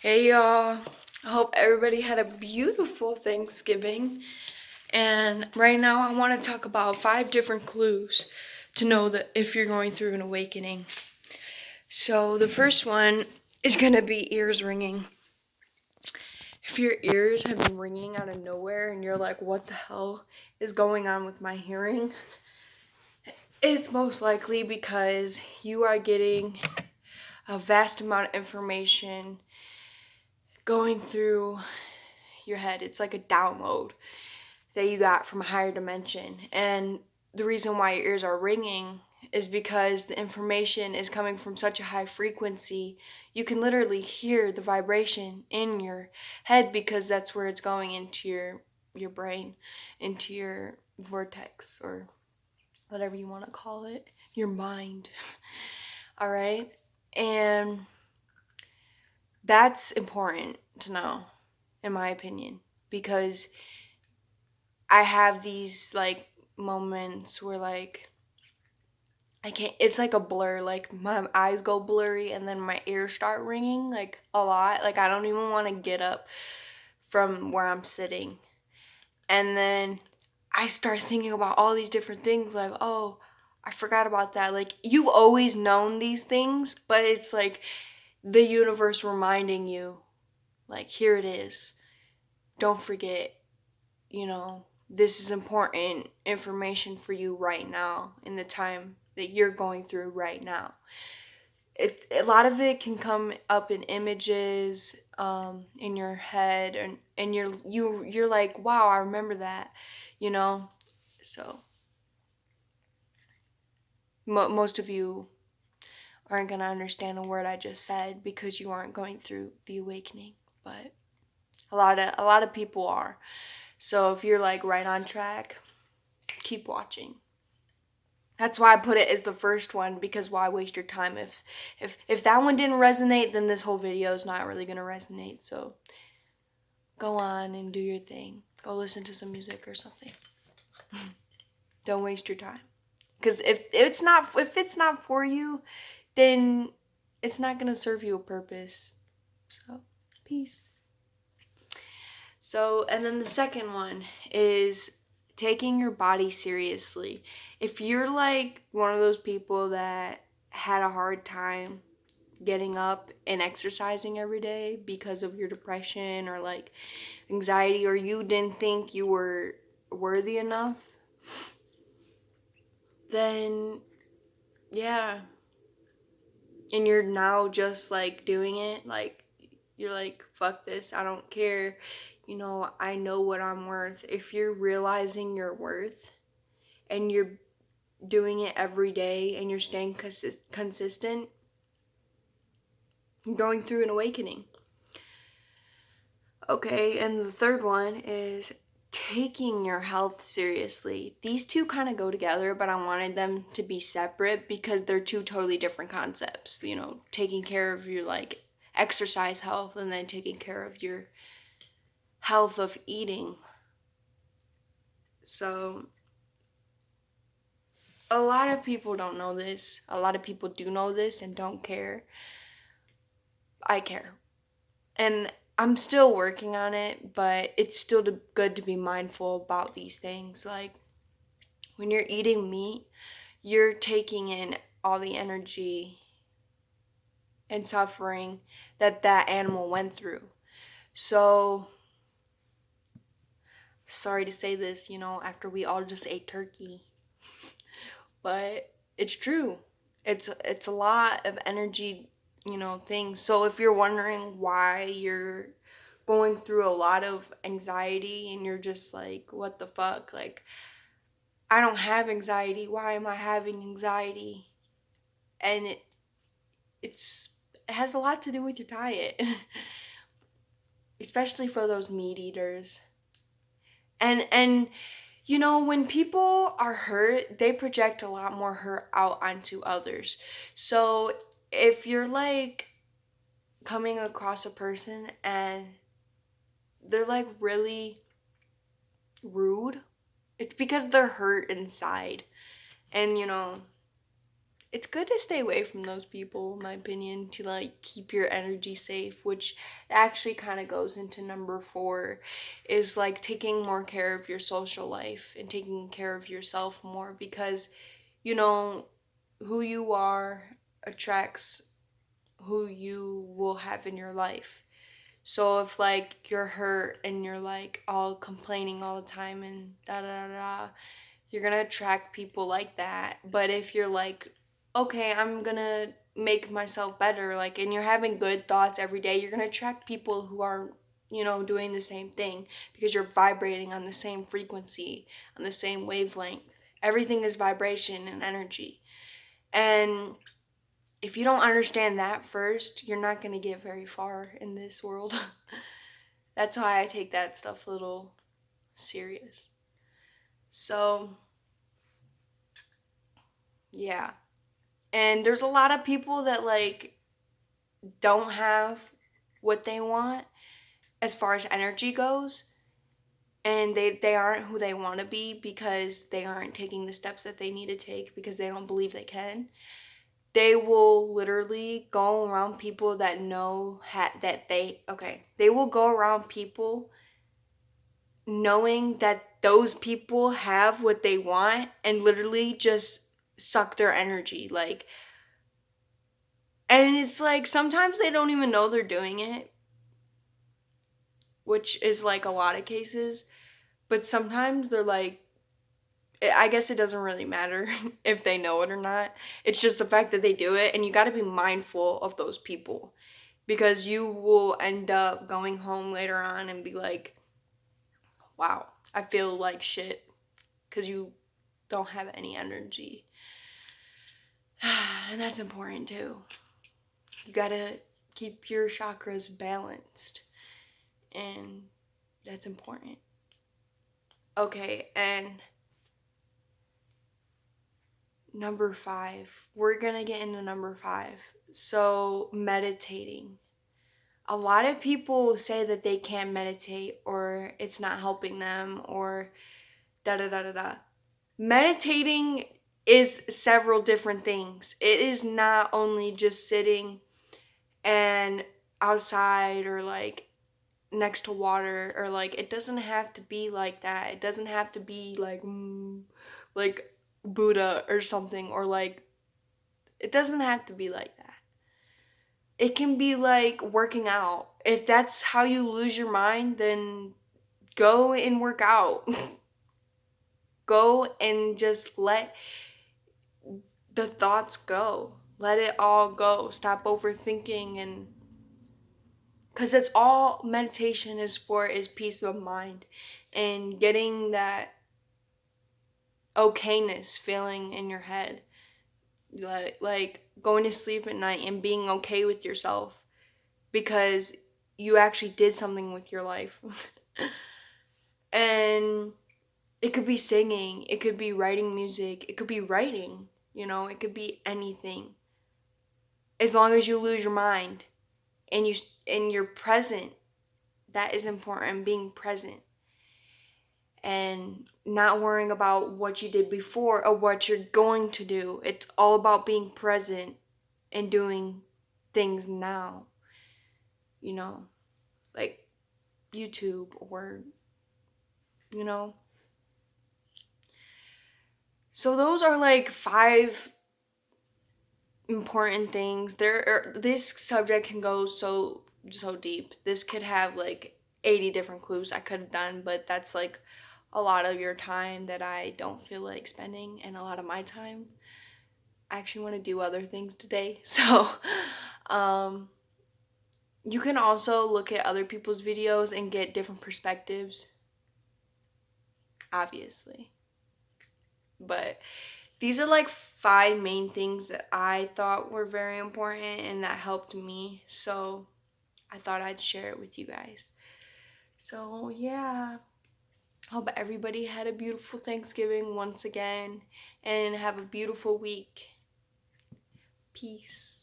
Hey y'all, I hope everybody had a beautiful Thanksgiving. And right now, I want to talk about 5 different clues to know that if you're going through an awakening. So, the first one is going to be ears ringing. If your ears have been ringing out of nowhere and you're like, what the hell is going on with my hearing? It's most likely because you are getting a vast amount of information going through your head. It's like a download that you got from a higher dimension. And the reason why your ears are ringing is because the information is coming from such a high frequency. You can literally hear the vibration in your head because that's where it's going into your brain, into your vortex or whatever you want to call it, your mind. All right? And that's important to know, in my opinion, because I have these like moments where like I can't, it's like a blur, like my eyes go blurry and then my ears start ringing like a lot. Like I don't even want to get up from where I'm sitting. And then I start thinking about all these different things like, oh, I forgot about that. Like you've always known these things, but it's like the universe reminding you, like, here it is. Don't forget, this is important information for you right now in the time that you're going through right now. A lot of it can come up in images in your head, and you're like, wow, I remember that, you know. So most of you aren't gonna understand a word I just said because you aren't going through the awakening, but a lot of people are. So if you're like right on track, keep watching. That's why I put it as the first one, because why waste your time if that one didn't resonate, then this whole video is not really going to resonate. So go on and do your thing. Go listen to some music or something. Don't waste your time. Cuz if it's not for you, then it's not going to serve you a purpose. So, peace. So, and then the second one is taking your body seriously. If you're like one of those people that had a hard time getting up and exercising every day because of your depression or like anxiety, or you didn't think you were worthy enough, then yeah, and you're now just like doing it, like you're like, fuck this, I don't care, I know what I'm worth. If you're realizing your worth and you're doing it every day and you're staying consistent, you're going through an awakening. Okay, and the third one is taking your health seriously. These two kind of go together, but I wanted them to be separate because they're two totally different concepts. Taking care of your like exercise health and then taking care of your health of eating. So, a lot of people don't know this. A lot of people do know this and don't care. I care. And I'm still working on it, but it's still good to be mindful about these things. Like, when you're eating meat, you're taking in all the energy and suffering that animal went through. So, sorry to say this, after we all just ate turkey, but it's true. It's a lot of energy, things. So if you're wondering why you're going through a lot of anxiety and you're just like, what the fuck? Like, I don't have anxiety. Why am I having anxiety? And it has a lot to do with your diet, especially for those meat eaters. And when people are hurt, they project a lot more hurt out onto others. So if you're like coming across a person and they're like really rude, it's because they're hurt inside. And it's good to stay away from those people, in my opinion, to like keep your energy safe, which actually kind of goes into number 4, is like taking more care of your social life and taking care of yourself more, because you know who you are attracts who you will have in your life. So if like you're hurt and you're like all complaining all the time and da da da da, you're gonna attract people like that. But if you're like, okay, I'm gonna make myself better, like, and you're having good thoughts every day, you're gonna attract people who are, doing the same thing, because you're vibrating on the same frequency, on the same wavelength. Everything is vibration and energy. And if you don't understand that first, you're not gonna get very far in this world. That's why I take that stuff a little serious. So, yeah. And there's a lot of people that like don't have what they want as far as energy goes, and they aren't who they want to be because they aren't taking the steps that they need to take because they don't believe they can. They will literally go around people that know that they will go around people knowing that those people have what they want and literally just suck their energy, like, and it's like sometimes they don't even know they're doing it, which is like a lot of cases, but sometimes they're like, I guess it doesn't really matter if they know it or not. It's just the fact that they do it, and you got to be mindful of those people, because you will end up going home later on and be like, wow, I feel like shit, because you don't have any energy. And that's important too. You gotta keep your chakras balanced, and that's important. Okay, and number 5. We're gonna get into number 5. So, meditating. A lot of people say that they can't meditate or it's not helping them or da da da da da. Meditating is several different things. It is not only just sitting and outside or like next to water, or like it doesn't have to be like that. It doesn't have to be like Buddha or something, or like it doesn't have to be like that. It can be like working out. If that's how you lose your mind, then go and work out. Go and just let the thoughts go. Let it all go. Stop overthinking, and because it's all meditation is for, is peace of mind and getting that okayness feeling in your head, like going to sleep at night and being okay with yourself because you actually did something with your life. And it could be singing, it could be writing music, it could be writing, it could be anything, as long as you lose your mind and you're present. That is important, being present and not worrying about what you did before or what you're going to do. It's all about being present and doing things now, like YouTube or, you know. So those are like 5 important things. This subject can go so deep. This could have like 80 different clues I could have done, but that's like a lot of your time that I don't feel like spending, and a lot of my time. I actually want to do other things today. So, you can also look at other people's videos and get different perspectives, obviously. But these are like 5 main things that I thought were very important and that helped me. So I thought I'd share it with you guys. So yeah, hope everybody had a beautiful Thanksgiving once again and have a beautiful week. Peace.